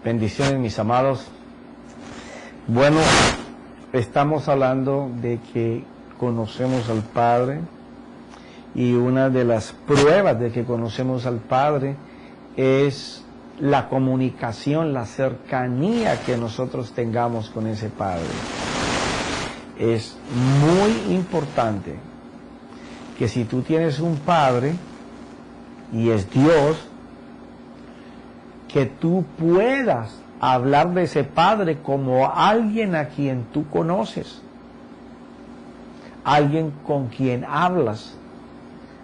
Bendiciones, mis amados. Bueno, estamos hablando de que conocemos al Padre, y una de las pruebas de que conocemos al Padre es la comunicación, la cercanía que nosotros tengamos con ese Padre. Es muy importante que si tú tienes un Padre y es Dios, que tú puedas hablar de ese Padre como alguien a quien tú conoces, alguien con quien hablas,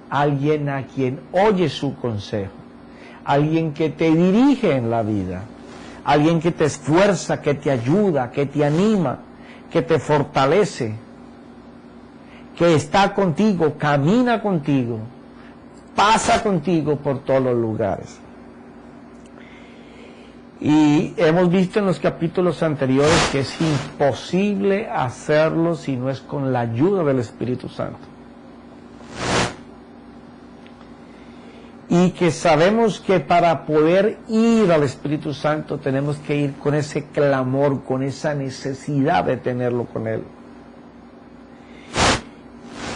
alguien a quien oyes su consejo, alguien que te dirige en la vida, alguien que te esfuerza, que te ayuda, que te anima, que te fortalece, que está contigo, camina contigo, pasa contigo por todos los lugares. Y hemos visto en los capítulos anteriores que es imposible hacerlo si no es con la ayuda del Espíritu Santo. Y que sabemos que para poder ir al Espíritu Santo tenemos que ir con ese clamor, con esa necesidad de tenerlo con Él.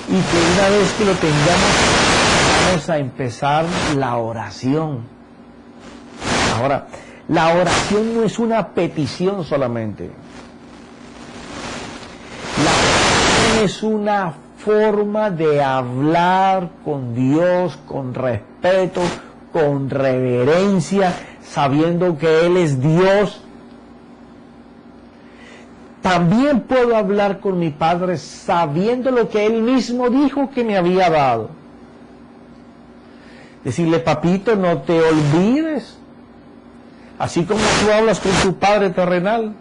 Y que una vez que lo tengamos, vamos a empezar la oración. Ahora, la oración no es una petición solamente. La oración es una forma de hablar con Dios, con respeto, con reverencia, sabiendo que Él es Dios. También puedo hablar con mi Padre sabiendo lo que Él mismo dijo que me había dado. Decirle: papito, no te olvides, así como tú hablas con tu Padre terrenal,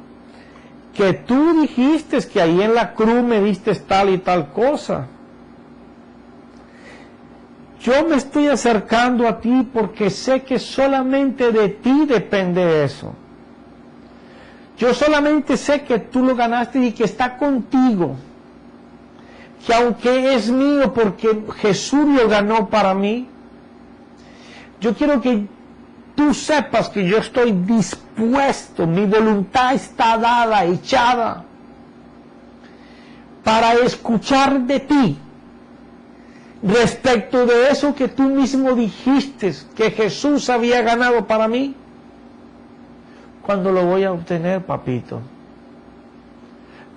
que tú dijiste que ahí en la cruz me diste tal y tal cosa. Yo me estoy acercando a ti porque sé que solamente de ti depende eso. Yo solamente sé que tú lo ganaste y que está contigo. Que aunque es mío porque Jesús lo ganó para mí, yo quiero que tú sepas que yo estoy dispuesto, mi voluntad está dada, echada, para escuchar de ti, respecto de eso que tú mismo dijiste, que Jesús había ganado para mí. ¿Cuándo lo voy a obtener, papito?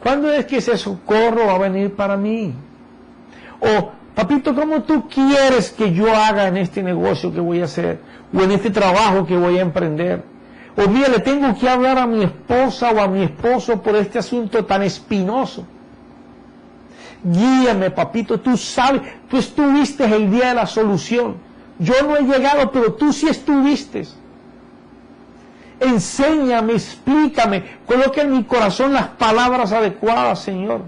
¿Cuándo es que ese socorro va a venir para mí? O, papito, ¿cómo tú quieres que yo haga en este negocio que voy a hacer? O en este trabajo que voy a emprender. O mira, le tengo que hablar a mi esposa o a mi esposo por este asunto tan espinoso. Guíame, papito, tú sabes, tú estuviste el día de la solución. Yo no he llegado, pero tú sí estuviste. Enséñame, explícame, coloca en mi corazón las palabras adecuadas, Señor.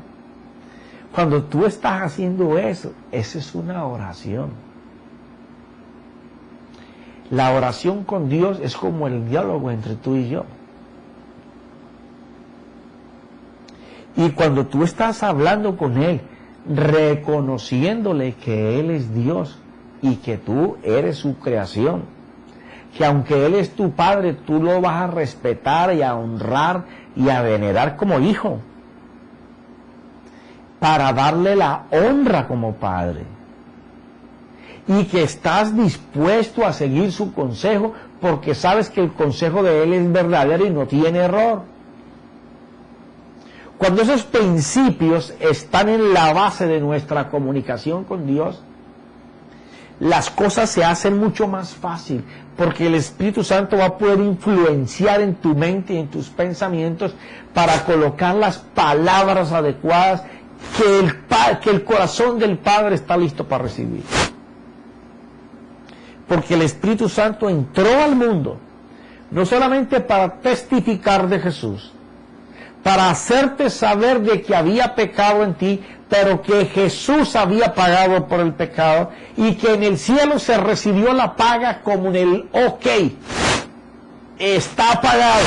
Cuando tú estás haciendo eso, esa es una oración. La oración con Dios es como el diálogo entre tú y yo. Y cuando tú estás hablando con Él, reconociéndole que Él es Dios y que tú eres su creación, que aunque Él es tu Padre, tú lo vas a respetar y a honrar y a venerar como hijo, para darle la honra como Padre. Y que estás dispuesto a seguir su consejo porque sabes que el consejo de Él es verdadero y no tiene error. Cuando esos principios están en la base de nuestra comunicación con Dios, las cosas se hacen mucho más fácil, porque el Espíritu Santo va a poder influenciar en tu mente y en tus pensamientos para colocar las palabras adecuadas que el corazón del Padre está listo para recibir. Porque el Espíritu Santo entró al mundo no solamente para testificar de Jesús, para hacerte saber de que había pecado en ti, pero que Jesús había pagado por el pecado y que en el cielo se recibió la paga como en el ok, está pagado.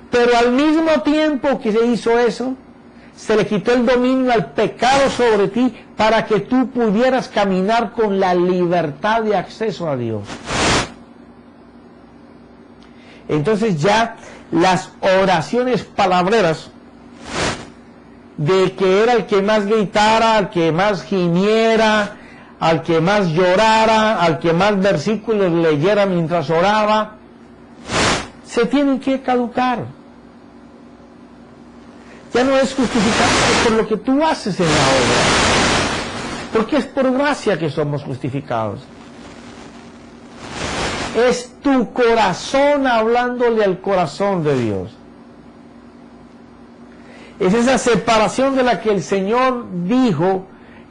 Pero al mismo tiempo que se hizo eso, se le quitó el dominio al pecado sobre ti para que tú pudieras caminar con la libertad de acceso a Dios. Entonces ya las oraciones palabreras de que era el que más gritara, al que más gimiera, al que más llorara, al que más versículos leyera mientras oraba, se tienen que caducar. Ya no es justificado por lo que tú haces en la obra, porque es por gracia que somos justificados. Es tu corazón hablándole al corazón de Dios. Es esa separación de la que el Señor dijo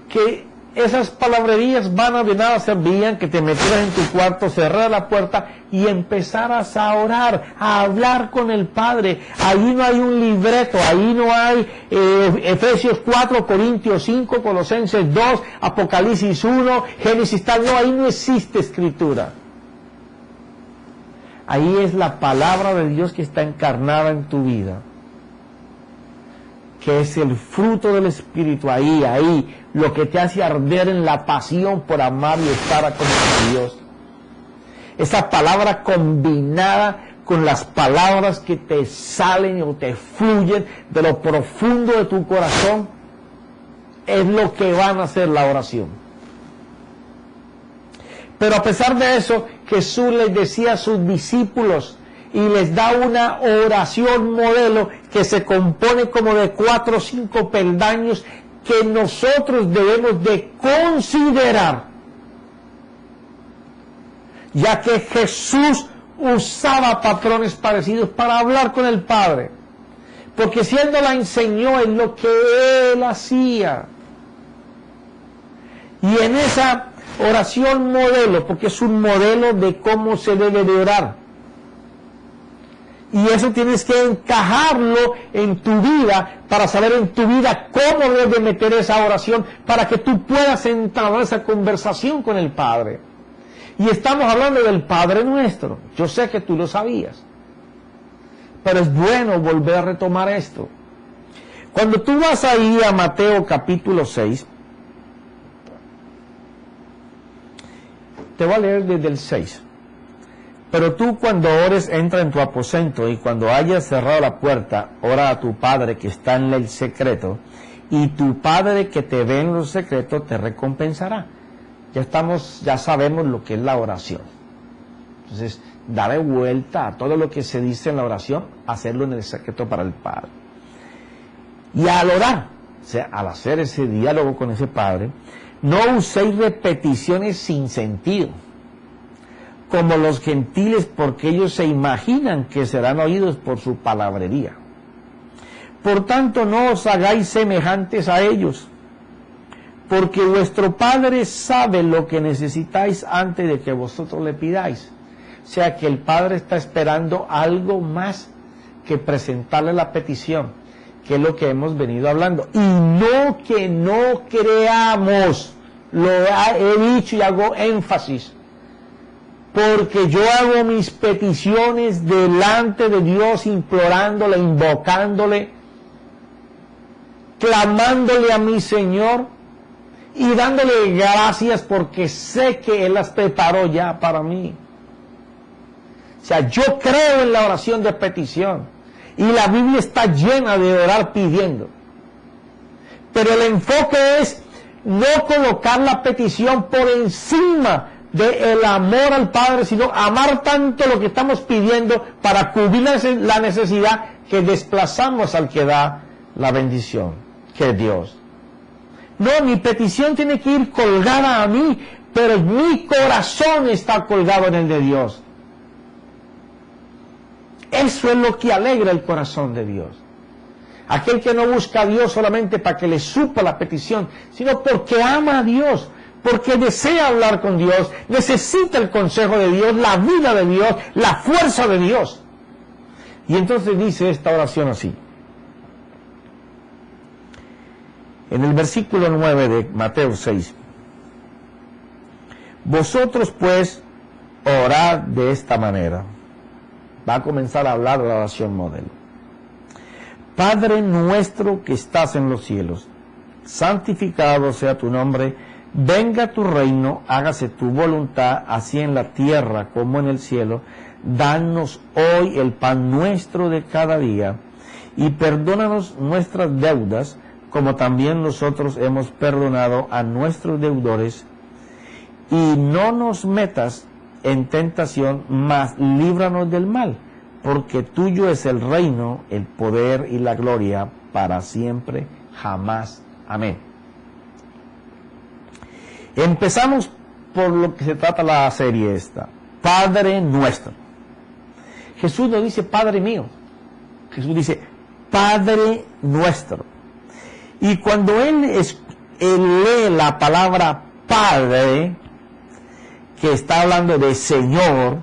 que esas palabrerías van a de nada servían, que te metieras en tu cuarto, cerrar la puerta y empezaras a orar, a hablar con el Padre. Ahí no hay un libreto, ahí no hay Efesios 4, Corintios 5, Colosenses 2, Apocalipsis 1, Génesis tal, no, ahí no existe escritura. Ahí es la palabra de Dios que está encarnada en tu vida, que es el fruto del Espíritu, ahí, lo que te hace arder en la pasión por amar y estar con Dios. Esa palabra combinada con las palabras que te salen o te fluyen de lo profundo de tu corazón, es lo que van a hacer la oración. Pero a pesar de eso, Jesús les decía a sus discípulos, y les da una oración modelo que se compone como de 4 o 5 peldaños que nosotros debemos de considerar, ya que Jesús usaba patrones parecidos para hablar con el Padre, porque si Él no la enseñó en lo que Él hacía. Y en esa oración modelo, porque es un modelo de cómo se debe de orar, y eso tienes que encajarlo en tu vida para saber en tu vida cómo debes de meter esa oración para que tú puedas entrar en esa conversación con el Padre. Y estamos hablando del Padre Nuestro. Yo sé que tú lo sabías, pero es bueno volver a retomar esto. Cuando tú vas ahí a Mateo capítulo 6, te voy a leer desde el 6. Pero tú cuando ores, entra en tu aposento, y cuando hayas cerrado la puerta, ora a tu Padre que está en el secreto, y tu Padre que te ve en lo secreto te recompensará. Ya sabemos lo que es la oración. Entonces, darle vuelta a todo lo que se dice en la oración, hacerlo en el secreto para el Padre. Y al orar, o sea, al hacer ese diálogo con ese Padre, no uséis repeticiones sin sentido, como los gentiles, porque ellos se imaginan que serán oídos por su palabrería. Por tanto, no os hagáis semejantes a ellos, porque vuestro Padre sabe lo que necesitáis antes de que vosotros le pidáis. O sea que el Padre está esperando algo más que presentarle la petición, que es lo que hemos venido hablando. Y no que no creamos, lo he dicho y hago énfasis, porque yo hago mis peticiones delante de Dios, implorándole, invocándole, clamándole a mi Señor y dándole gracias porque sé que Él las preparó ya para mí. O sea, yo creo en la oración de petición y la Biblia está llena de orar pidiendo. Pero el enfoque es no colocar la petición por encima del amor al Padre, sino amar tanto lo que estamos pidiendo para cubrir la necesidad, que desplazamos al que da la bendición, que es Dios. No, mi petición tiene que ir colgada a mí, pero mi corazón está colgado en el de Dios. Eso es lo que alegra el corazón de Dios. Aquel que no busca a Dios solamente para que le supla la petición, sino porque ama a Dios, porque desea hablar con Dios, necesita el consejo de Dios, la vida de Dios, la fuerza de Dios. Y entonces dice esta oración así. En el versículo 9 de Mateo 6. Vosotros pues orad de esta manera. Va a comenzar a hablar de la oración modelo. Padre nuestro que estás en los cielos, santificado sea tu nombre, venga tu reino, hágase tu voluntad, así en la tierra como en el cielo. Danos hoy el pan nuestro de cada día, y perdónanos nuestras deudas, como también nosotros hemos perdonado a nuestros deudores, y no nos metas en tentación, mas líbranos del mal, porque tuyo es el reino, el poder y la gloria para siempre, jamás. Amén. Empezamos por lo que se trata la serie esta, Padre Nuestro. Jesús no dice Padre mío, Jesús dice Padre Nuestro. Y cuando él lee la palabra Padre, que está hablando de Señor,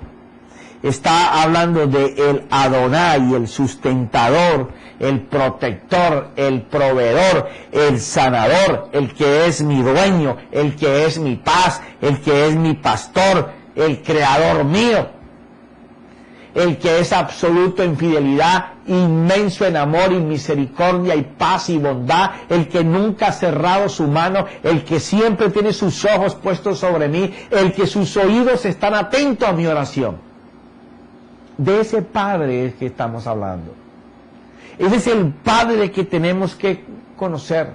está hablando de el Adonai, el sustentador, el protector, el proveedor, el sanador, el que es mi dueño, el que es mi paz, el que es mi pastor, el creador mío, el que es absoluto en fidelidad, inmenso en amor y misericordia y paz y bondad, el que nunca ha cerrado su mano, el que siempre tiene sus ojos puestos sobre mí, el que sus oídos están atentos a mi oración. De ese Padre es que estamos hablando. Ese es el Padre que tenemos que conocer.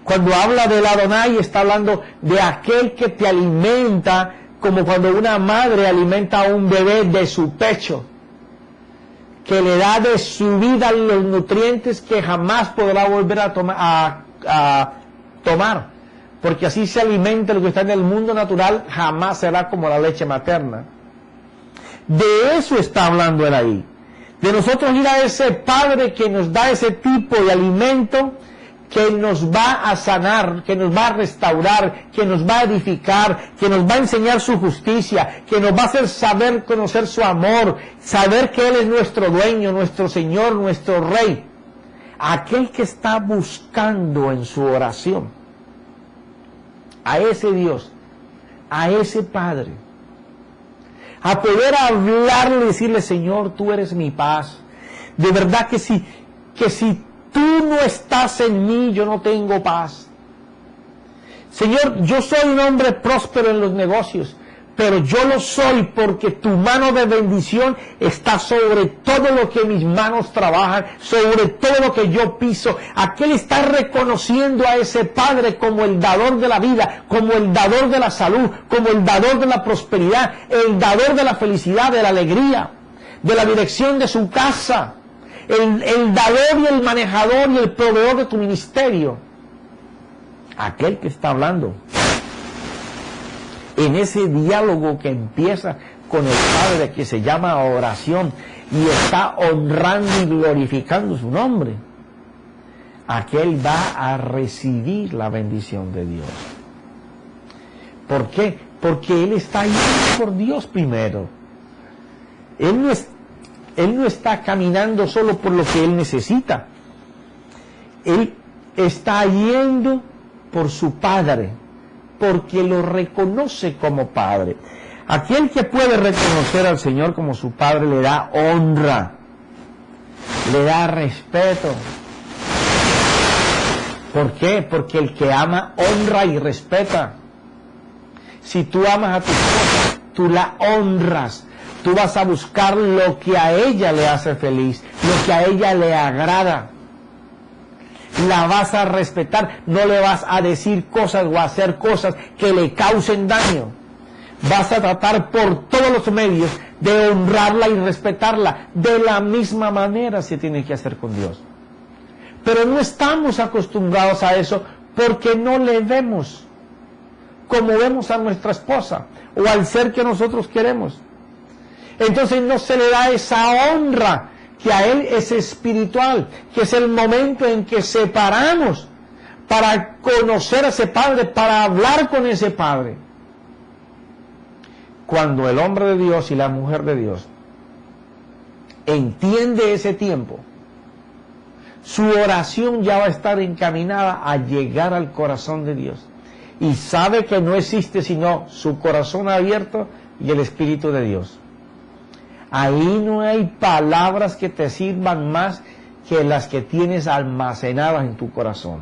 Cuando habla del Adonai, está hablando de aquel que te alimenta, como cuando una madre alimenta a un bebé de su pecho, que le da de su vida los nutrientes que jamás podrá volver a tomar, porque así se alimenta lo que está en el mundo natural, jamás será como la leche materna. De eso está hablando él ahí, de nosotros ir a ese Padre que nos da ese tipo de alimento, que nos va a sanar, que nos va a restaurar, que nos va a edificar, que nos va a enseñar su justicia, que nos va a hacer saber conocer su amor, saber que Él es nuestro dueño, nuestro Señor, nuestro Rey. Aquel que está buscando en su oración a ese Dios, a ese Padre, a poder hablarle y decirle, Señor, tú eres mi paz. De verdad que si tú no estás en mí, yo no tengo paz. Señor, yo soy un hombre próspero en los negocios, pero yo lo soy porque tu mano de bendición está sobre todo lo que mis manos trabajan, sobre todo lo que yo piso. Aquel está reconociendo a ese Padre como el dador de la vida, como el dador de la salud, como el dador de la prosperidad, el dador de la felicidad, de la alegría, de la dirección de su casa. El dador y el manejador y el proveedor de tu ministerio. Aquel que está hablando en ese diálogo que empieza con el Padre, que se llama oración, y está honrando y glorificando su nombre. Aquel va a recibir la bendición de Dios. ¿Por qué? Porque él está yendo por Dios primero. Él no está caminando solo por lo que él necesita. Él está yendo por su Padre, porque lo reconoce como Padre. Aquel que puede reconocer al Señor como su Padre le da honra, le da respeto. ¿Por qué? Porque el que ama honra y respeta. Si tú amas a tu esposa, tú la honras. Tú vas a buscar lo que a ella le hace feliz, lo que a ella le agrada. La vas a respetar, no le vas a decir cosas o a hacer cosas que le causen daño. Vas a tratar por todos los medios de honrarla y respetarla. De la misma manera se tiene que hacer con Dios. Pero no estamos acostumbrados a eso porque no le vemos como vemos a nuestra esposa o al ser que nosotros queremos. Entonces no se le da esa honra que a Él es espiritual, que es el momento en que separamos para conocer a ese Padre, para hablar con ese Padre. Cuando el hombre de Dios y la mujer de Dios entiende ese tiempo, su oración ya va a estar encaminada a llegar al corazón de Dios. Y sabe que no existe sino su corazón abierto y el Espíritu de Dios. Ahí no hay palabras que te sirvan más que las que tienes almacenadas en tu corazón.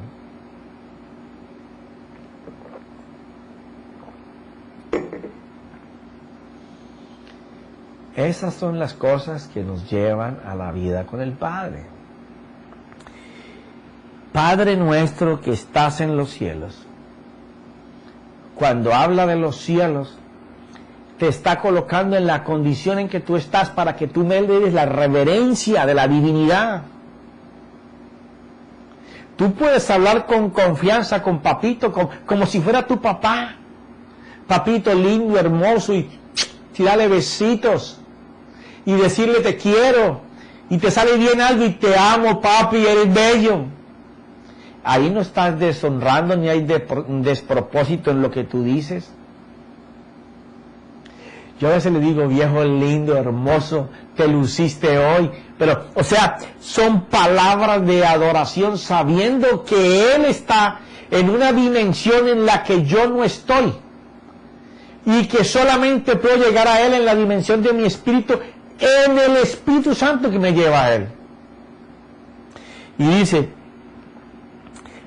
Esas son las cosas que nos llevan a la vida con el Padre. Padre nuestro que estás en los cielos. Cuando habla de los cielos, te está colocando en la condición en que tú estás para que tú me des la reverencia de la divinidad. Tú puedes hablar con confianza con papito, como si fuera tu papá. Papito lindo, hermoso, y tirarle besitos y decirle te quiero, y te sale bien algo y te amo, papi, eres bello. Ahí no estás deshonrando ni hay despropósito en lo que tú dices. Yo a veces le digo, viejo lindo, hermoso, te luciste hoy, pero, o sea, son palabras de adoración sabiendo que Él está en una dimensión en la que yo no estoy y que solamente puedo llegar a Él en la dimensión de mi espíritu, en el Espíritu Santo que me lleva a Él. Y dice,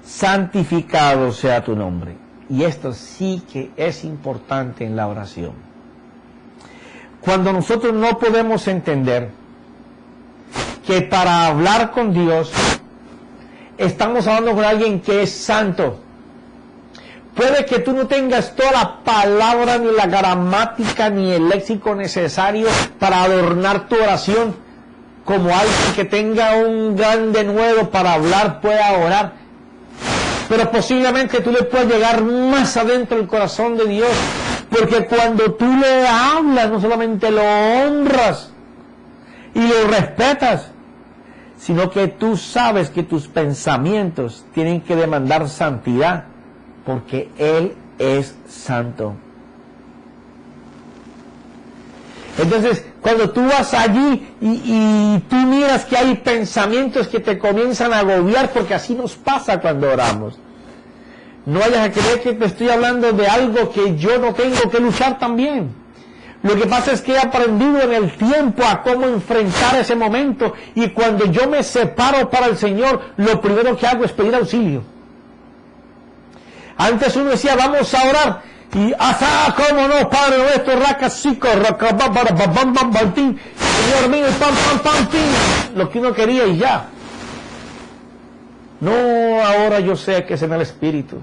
santificado sea tu nombre. Y esto sí que es importante en la oración. Cuando nosotros no podemos entender que para hablar con Dios estamos hablando con alguien que es santo. Puede que tú no tengas toda la palabra, ni la gramática, ni el léxico necesario para adornar tu oración, como alguien que tenga un gran denuedo para hablar pueda orar. Pero posiblemente tú le puedas llegar más adentro del corazón de Dios, porque cuando tú le hablas, no solamente lo honras y lo respetas, sino que tú sabes que tus pensamientos tienen que demandar santidad, porque Él es santo. Entonces, cuando tú vas allí y tú miras que hay pensamientos que te comienzan a agobiar, porque así nos pasa cuando oramos. No vayas a creer que te estoy hablando de algo que yo no tengo que luchar también. Lo que pasa es que he aprendido en el tiempo a cómo enfrentar ese momento, y cuando yo me separo para el Señor, lo primero que hago es pedir auxilio. Antes uno decía, vamos a orar, y ¡asá, cómo no, Padre nuestro, racacico, racabam, Señor mío, pam, pam, pam, pim, lo que uno quería y ya. No, ahora yo sé que es en el Espíritu.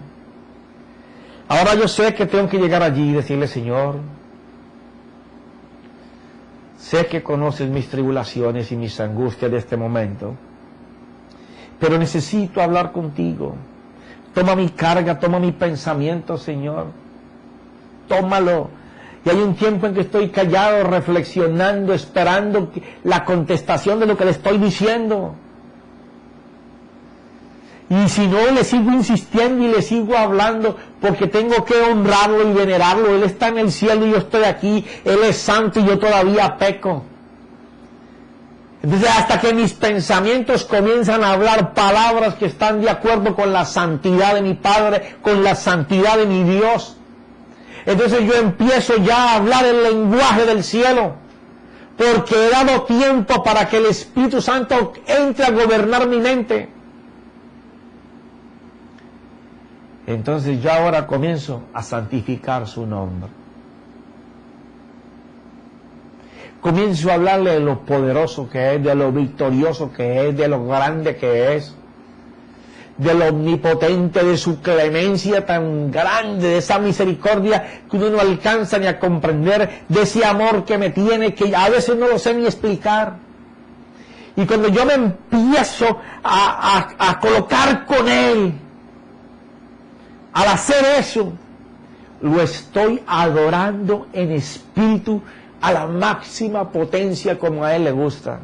Ahora yo sé que tengo que llegar allí y decirle, Señor, sé que conoces mis tribulaciones y mis angustias de este momento, pero necesito hablar contigo. Toma mi carga, toma mi pensamiento, Señor. Tómalo. Y hay un tiempo en que estoy callado, reflexionando, esperando la contestación de lo que le estoy diciendo. Y si no, le sigo insistiendo y le sigo hablando, porque tengo que honrarlo y venerarlo. Él está en el cielo y yo estoy aquí. Él es santo y yo todavía peco. Entonces, hasta que mis pensamientos comienzan a hablar palabras que están de acuerdo con la santidad de mi Padre, con la santidad de mi Dios, entonces yo empiezo ya a hablar el lenguaje del cielo, porque he dado tiempo para que el Espíritu Santo entre a gobernar mi mente. Entonces yo ahora comienzo a santificar su nombre. Comienzo a hablarle de lo poderoso que es, de lo victorioso que es, de lo grande que es, de lo omnipotente, de su clemencia tan grande, de esa misericordia que uno no alcanza ni a comprender, de ese amor que me tiene, que a veces no lo sé ni explicar. Y cuando yo me empiezo a colocar con Él, al hacer eso, lo estoy adorando en espíritu a la máxima potencia como a Él le gusta.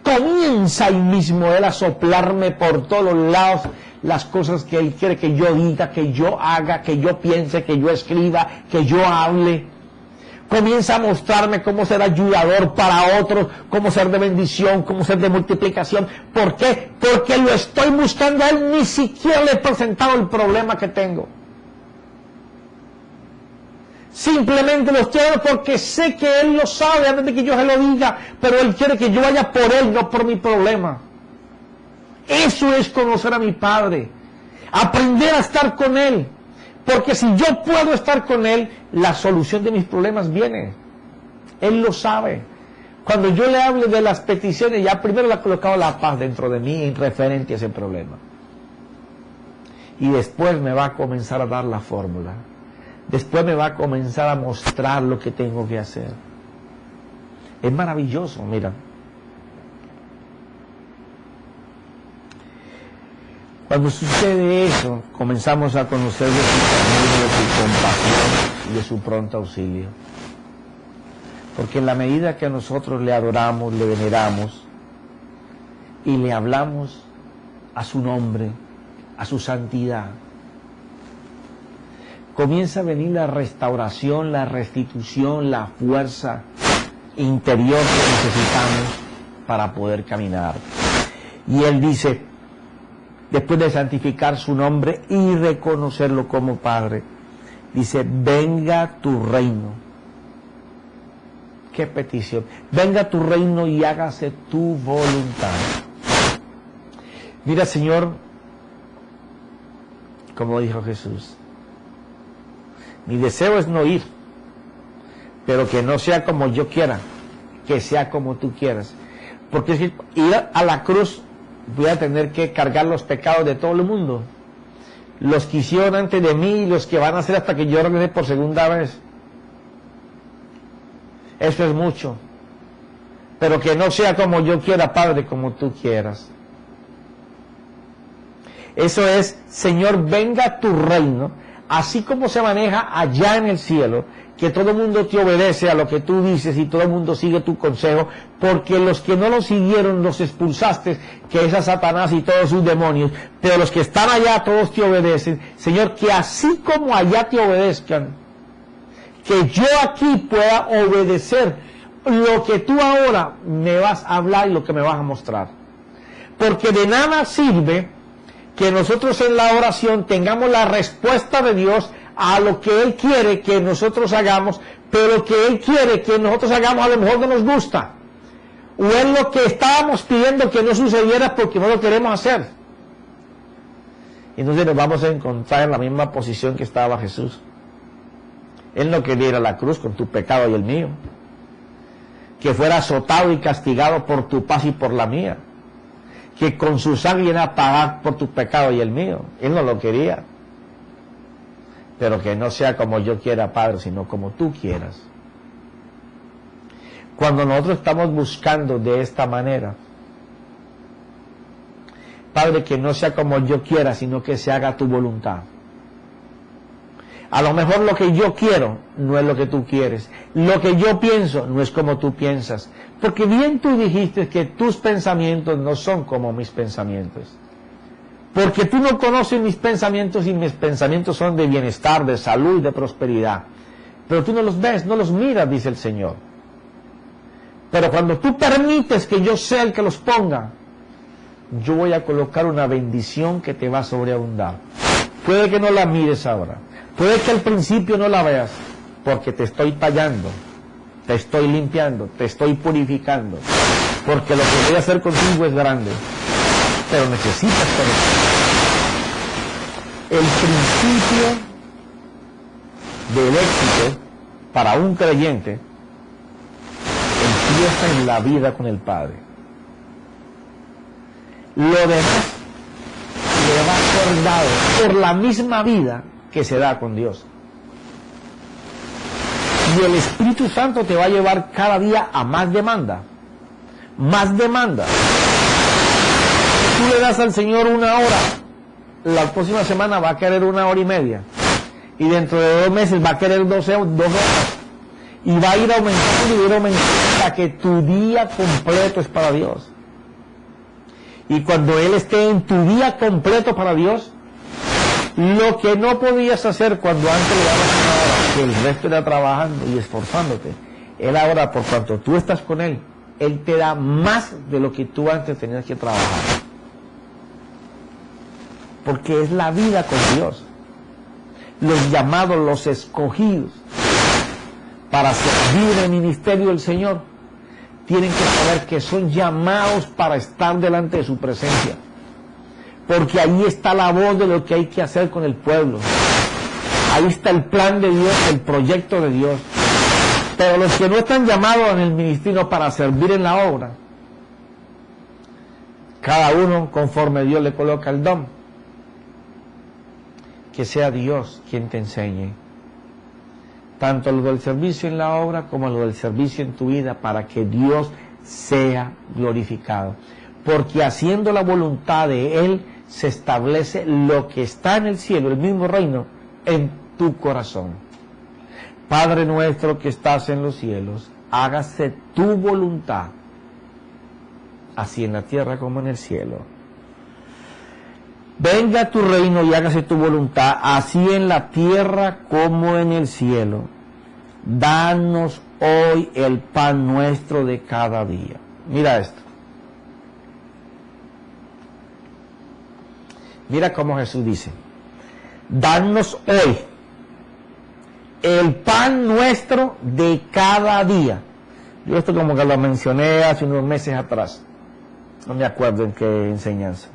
Comienza ahí mismo Él a soplarme por todos los lados las cosas que Él quiere que yo diga, que yo haga, que yo piense, que yo escriba, que yo hable. Comienza a mostrarme cómo ser ayudador para otros, cómo ser de bendición, cómo ser de multiplicación. ¿Por qué? Porque lo estoy buscando a Él, ni siquiera le he presentado el problema que tengo. Simplemente lo estoy haciendo porque sé que Él lo sabe antes de que yo se lo diga, pero Él quiere que yo vaya por Él, no por mi problema. Eso es conocer a mi Padre, aprender a estar con Él, porque si yo puedo estar con Él, la solución de mis problemas viene. Él lo sabe. Cuando yo le hablo de las peticiones, ya primero le ha colocado la paz dentro de mí en referente a ese problema. Y después me va a comenzar a dar la fórmula. Después me va a comenzar a mostrar lo que tengo que hacer. Es maravilloso, mira. Cuando sucede eso, comenzamos a conocer de su ternura, de su compasión y de su pronto auxilio. Porque en la medida que nosotros le adoramos, le veneramos y le hablamos a su nombre, a su santidad, comienza a venir la restauración, la restitución, la fuerza interior que necesitamos para poder caminar. Y Él dice, después de santificar su nombre y reconocerlo como Padre, dice, venga tu reino. ¿Qué petición? Venga tu reino y hágase tu voluntad. Mira, Señor, como dijo Jesús, mi deseo es no ir, pero que no sea como yo quiera, que sea como tú quieras. Porque si ir a la cruz, voy a tener que cargar los pecados de todo el mundo. Los que hicieron antes de mí y los que van a hacer hasta que yo regrese por segunda vez. Eso es mucho. Pero que no sea como yo quiera, Padre, como tú quieras. Eso es, Señor, venga tu reino, así como se maneja allá en el cielo, que todo el mundo te obedece a lo que tú dices y todo el mundo sigue tu consejo, porque los que no lo siguieron los expulsaste, que es a Satanás y todos sus demonios, pero los que están allá todos te obedecen. Señor, que así como allá te obedezcan, que yo aquí pueda obedecer lo que tú ahora me vas a hablar y lo que me vas a mostrar. Porque de nada sirve que nosotros en la oración tengamos la respuesta de Dios a lo que Él quiere que nosotros hagamos, pero que Él quiere que nosotros hagamos a lo mejor no nos gusta. O es lo que estábamos pidiendo que no sucediera porque no lo queremos hacer. Y entonces nos vamos a encontrar en la misma posición que estaba Jesús. Él no quería ir a la cruz con tu pecado y el mío. Que fuera azotado y castigado por tu paz y por la mía. Que con su sangre iba a pagar por tu pecado y el mío. Él no lo quería. Pero que no sea como yo quiera, Padre, sino como tú quieras. Cuando nosotros estamos buscando de esta manera, Padre, que no sea como yo quiera, sino que se haga tu voluntad. A lo mejor lo que yo quiero no es lo que tú quieres. Lo que yo pienso no es como tú piensas. Porque bien tú dijiste que tus pensamientos no son como mis pensamientos. Porque tú no conoces mis pensamientos y mis pensamientos son de bienestar, de salud, de prosperidad. Pero tú no los ves, no los miras, dice el Señor. Pero cuando tú permites que yo sea el que los ponga, yo voy a colocar una bendición que te va a sobreabundar. Puede que no la mires ahora. Puede que al principio no la veas, porque te estoy tallando, te estoy limpiando, te estoy purificando, porque lo que voy a hacer contigo es grande, pero necesitas conocer. El principio del éxito para un creyente empieza en la vida con el Padre. Lo demás le va a ser dado por la misma vida que se da con Dios. Y el Espíritu Santo te va a llevar cada día a más demanda. Más demanda. Tú le das al Señor 1 hora, la próxima semana va a querer 1 hora y media. Y dentro de 2 meses va a querer 2 horas. Y va a ir aumentando y ir aumentando hasta que tu día completo es para Dios. Y cuando Él esté en tu día completo para Dios, lo que no podías hacer cuando antes le dabas 1 hora, que el resto era trabajando y esforzándote, Él ahora, por cuanto tú estás con Él, Él te da más de lo que tú antes tenías que trabajar. Porque es la vida con Dios. Los llamados, los escogidos para servir en el ministerio del Señor, tienen que saber que son llamados para estar delante de su presencia. Porque ahí está la voz de lo que hay que hacer con el pueblo. Ahí está el plan de Dios, el proyecto de Dios. Pero los que no están llamados en el ministerio para servir en la obra, cada uno conforme Dios le coloca el don, que sea Dios quien te enseñe, tanto lo del servicio en la obra como lo del servicio en tu vida, para que Dios sea glorificado. Porque haciendo la voluntad de Él, se establece lo que está en el cielo, el mismo reino, en tu corazón. Padre nuestro que estás en los cielos, hágase tu voluntad, así en la tierra como en el cielo. Venga tu reino y hágase tu voluntad, así en la tierra como en el cielo. Danos hoy el pan nuestro de cada día. Mira esto. Mira cómo Jesús dice: danos hoy el pan nuestro de cada día. Yo esto como que lo mencioné hace unos meses atrás. No me acuerdo en qué enseñanza.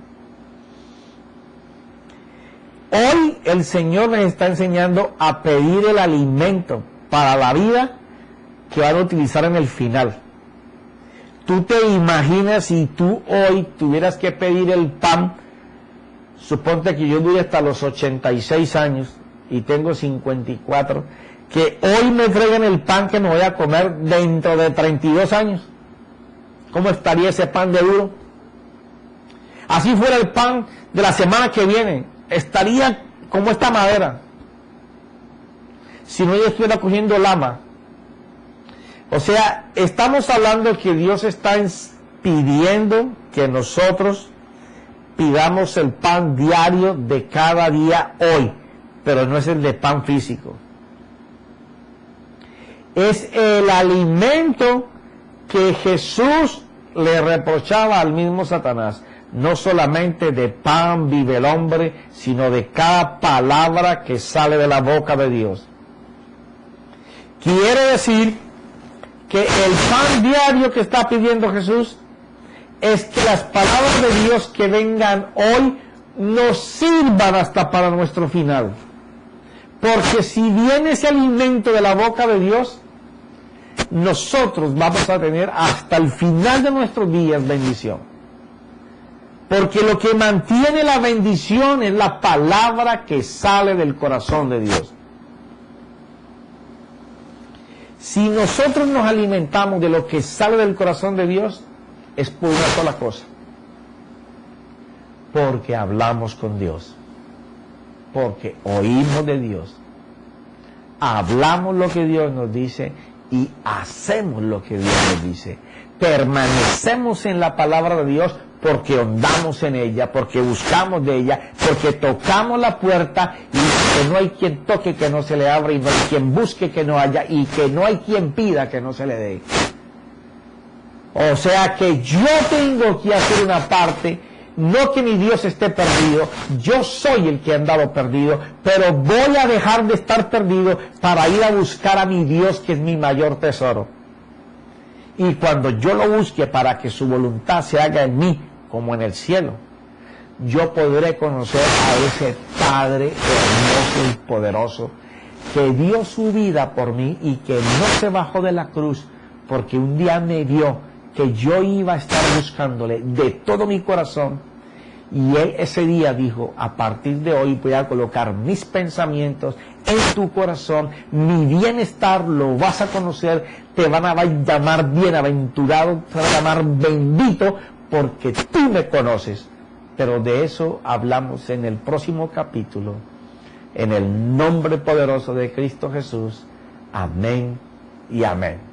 Hoy el Señor les está enseñando a pedir el alimento para la vida que van a utilizar en el final. Tú te imaginas si tú hoy tuvieras que pedir el pan. Suponte que yo dure hasta los 86 años y tengo 54, que hoy me traigan el pan que me voy a comer dentro de 32 años. ¿Cómo estaría ese pan de duro? Así fuera el pan de la semana que viene, estaría como esta madera. Si no, yo estuviera cogiendo lama. O sea, estamos hablando que Dios está pidiendo que nosotros pidamos el pan diario de cada día hoy, pero no es el de pan físico. Es el alimento que Jesús le reprochaba al mismo Satanás. No solamente de pan vive el hombre, sino de cada palabra que sale de la boca de Dios. Quiere decir que el pan diario que está pidiendo Jesús es que las palabras de Dios que vengan hoy nos sirvan hasta para nuestro final. Porque si viene ese alimento de la boca de Dios, nosotros vamos a tener hasta el final de nuestros días bendición. Porque lo que mantiene la bendición es la palabra que sale del corazón de Dios. Si nosotros nos alimentamos de lo que sale del corazón de Dios, es por una sola cosa: porque hablamos con Dios, porque oímos de Dios, hablamos lo que Dios nos dice y hacemos lo que Dios nos dice. Permanecemos en la palabra de Dios porque hondamos en ella, porque buscamos de ella, porque tocamos la puerta y que no hay quien toque que no se le abra, y no hay quien busque que no haya, y que no hay quien pida que no se le dé. O sea que yo tengo que hacer una parte, no que mi Dios esté perdido, yo soy el que ha andado perdido, pero voy a dejar de estar perdido para ir a buscar a mi Dios, que es mi mayor tesoro. Y cuando yo lo busque para que su voluntad se haga en mí como en el cielo, yo podré conocer a ese Padre hermoso y poderoso que dio su vida por mí y que no se bajó de la cruz, porque un día me vio que yo iba a estar buscándole de todo mi corazón, y Él ese día dijo: a partir de hoy voy a colocar mis pensamientos en tu corazón, mi bienestar lo vas a conocer, te van a llamar bienaventurado, te van a llamar bendito, porque tú me conoces. Pero de eso hablamos en el próximo capítulo, en el nombre poderoso de Cristo Jesús. Amén y amén.